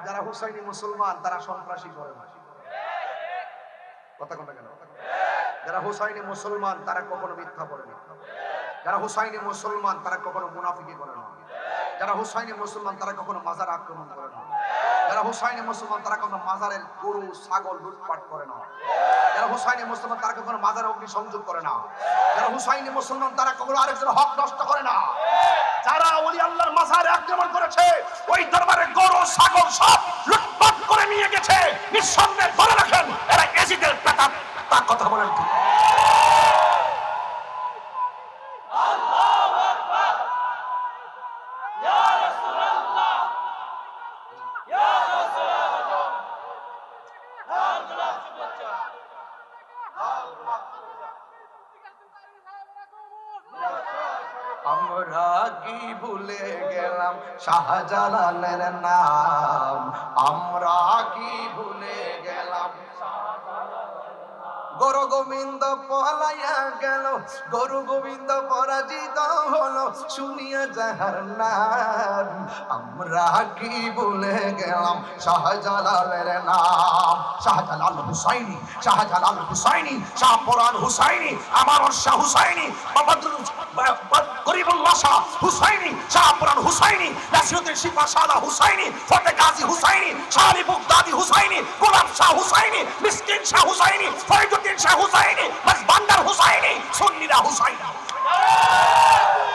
যারা হুসাইনি মুসলমান তারা সন্ত্রাসী করে না। কথা কোনটা কেন? যারা হুসাইনি মুসলমান তারা কখনো মিথ্যা বলে না। যারা হুসাইনি মুসলমান তারা কখনো মুনাফিকি করে না। যারা হুসাইনি মুসলমান তারা কখনো মাজার আক্রমণ করে না। যারা হুসাইনি মুসলমান তারা কখনো মাজারের গরু ছাগল লুটপাট করে না। যারা হুসাইনি মুসলমান তারা কখনো মাজারে অগ্নি সংযোগ করে না। যারা হুসাইনি মুসলমান তারা কখনো আরেকজনের হক নষ্ট করে না। যারা ওলি আল্লাহর মাজারে আক্রমণ করেছে, ওই দরবারে গরু ছাগল সব লুটপাট করে নিয়ে গেছে, নিঃসন্দেহে বলে রাখেন এরা এজিদের প্রেতাত্মা। তার কথা বলেন কি? আমরা কি ভুলে গেলাম শাহজালালের নাম? আমরা কি ভুলে গেলাম? গরু গোবিন্দ পলাইয়া গেল, গরু গোবিন্দ পরাজিত হলো, শুনিয়া যাহার নাম। আমরা কি ভুলে গেলাম শাহজালালের নাম? শাহজালাল হুসাইনি, শাহজালাল হুসাইনি, শাহপরান হুসাইনি, আমার শাহ হুসাইনি, গরিবুল্লাহ শাহ হুসাইনি, শাহপরান হুসাইনি, নাসিরউদ্দিন শিফা শাহ হুসাইনি, ফতে গাজী হুসাইনি, শাহরি বুগদাদি হুসাইনি, গোলাম শাহ হুসাইনি, মিসকিন শাহ হুসাইনি, ফরিদুদ্দিন শাহ হুসাইনি, বাস বান্দার হুসাইনি, সুন্নিরা হুসাইনি।